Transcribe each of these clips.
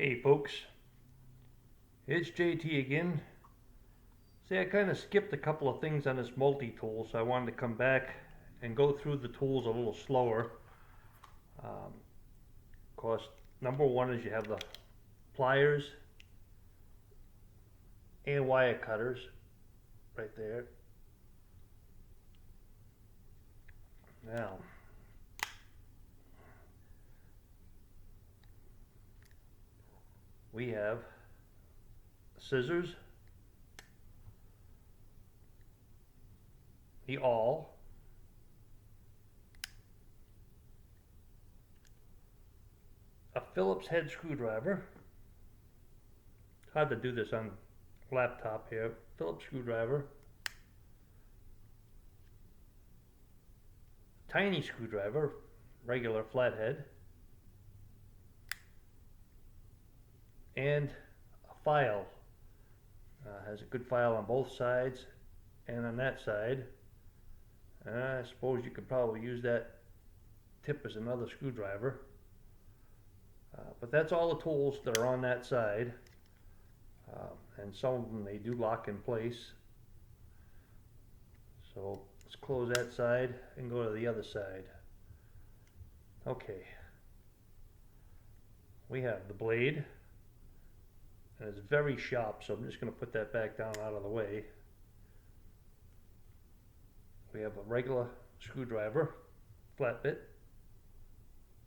Hey folks, it's JT again. See, I kind of skipped a couple of things on this multi-tool, so I wanted to come back and go through the tools a little slower. Of course, number one is you have the pliers and wire cutters right there. Now, we have scissors, the awl, a Phillips head screwdriver. It's hard to do this on laptop here. Phillips screwdriver, tiny screwdriver, regular flathead, and a file. Has a good file on both sides and on that side. I suppose you could probably use that tip as another screwdriver. But that's all the tools that are on that side. And some of them they do lock in place. So let's close that side and go to the other side. Okay. We have the blade. And it's very sharp, so I'm just going to put that back down out of the way. We have a regular screwdriver, flat bit,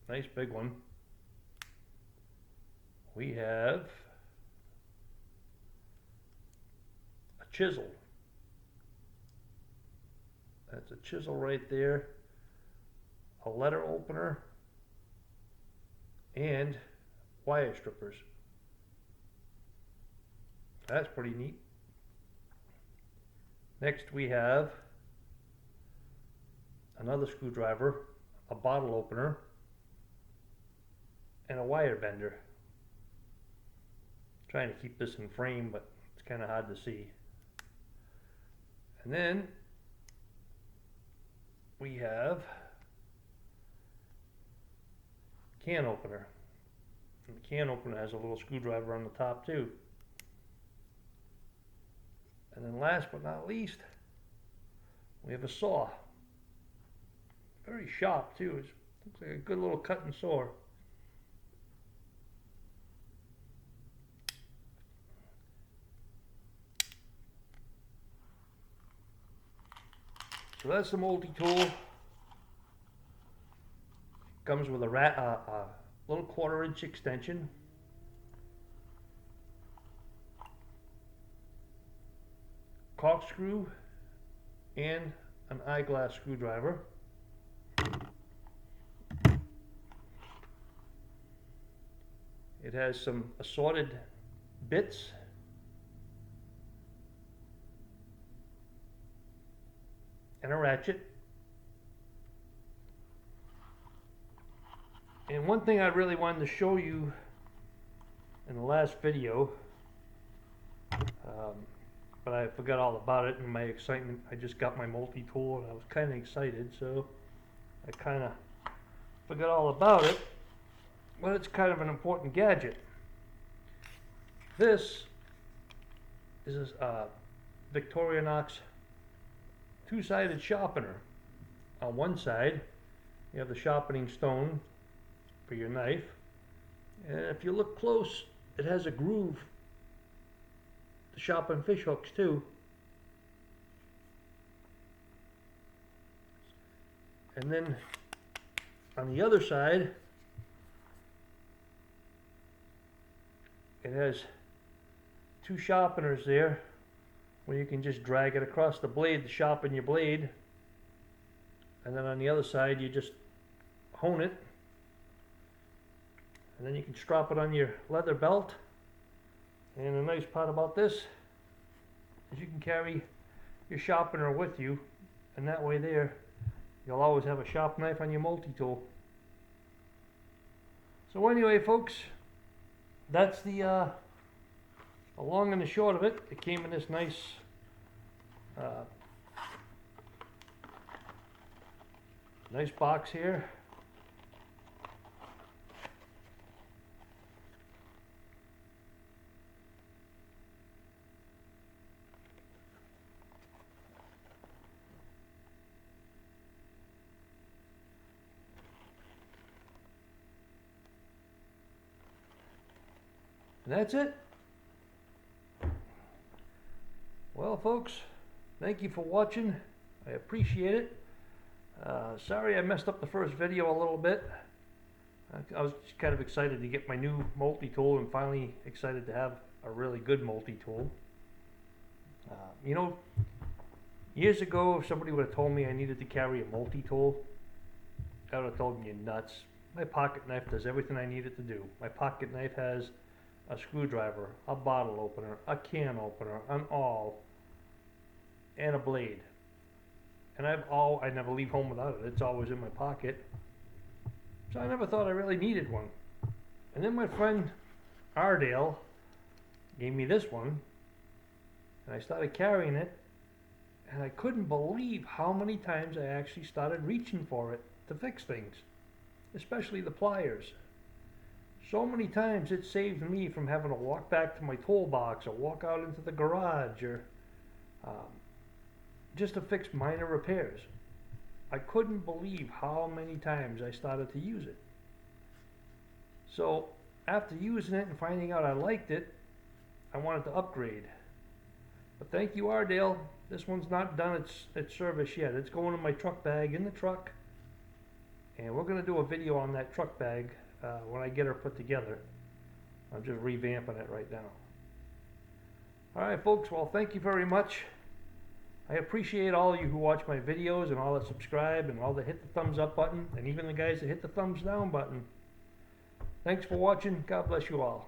nice big one. We have a chisel. That's a chisel right there, a letter opener, and wire strippers. That's pretty neat. Next we have another screwdriver, a bottle opener, and a wire bender. I'm trying to keep this in frame, but it's kind of hard to see. And then we have a can opener. And the can opener has a little screwdriver on the top too. And then last but not least, we have a saw. Very sharp too. It looks like a good little cutting saw. So that's the multi-tool. Comes with a little 1/4-inch extension. Corkscrew and an eyeglass screwdriver. It has some assorted bits. And a ratchet. And one thing I really wanted to show you in the last video, but I forgot all about it in my excitement. I just got my multi-tool and I was kind of excited, so I kind of forgot all about it. But it's kind of an important gadget. This is a Victorinox two-sided sharpener. On one side, you have the sharpening stone for your knife, and if you look close, it has a groove to sharpen fish hooks too. And then on the other side, it has two sharpeners there where you can just drag it across the blade to sharpen your blade. And then on the other side, you just hone it. And then you can strap it on your leather belt. And the nice part about this is you can carry your sharpener with you. And that way there, you'll always have a sharp knife on your multi-tool. So anyway, folks, that's the long and the short of it. It came in this nice nice box here. And that's it. Well, folks, thank you for watching. I appreciate it. Sorry I messed up the first video a little bit. I was just kind of excited to get my new multi-tool, and finally excited to have a really good multi-tool. You know, years ago, if somebody would have told me I needed to carry a multi-tool, I would have told them you're nuts. My pocket knife does everything I need it to do. My pocket knife has a screwdriver, a bottle opener, a can opener, an awl, and a blade. And I never leave home without it. It's always in my pocket. So I never thought I really needed one. And then my friend Ardale gave me this one, and I started carrying it, and I couldn't believe how many times I actually started reaching for it to fix things, especially the pliers. So many times it saved me from having to walk back to my toolbox or walk out into the garage or just to fix minor repairs. I couldn't believe how many times I started to use it. So after using it and finding out I liked it, I wanted to upgrade. But thank you, Ardale. This one's not done its service yet. It's going in my truck bag in the truck, and we're going to do a video on that truck bag when I get her put together. I'm just revamping it right now. Alright folks, well, thank you very much. I appreciate all of you who watch my videos and all that subscribe and all that hit the thumbs up button, and even the guys that hit the thumbs down button. Thanks for watching. God bless you all.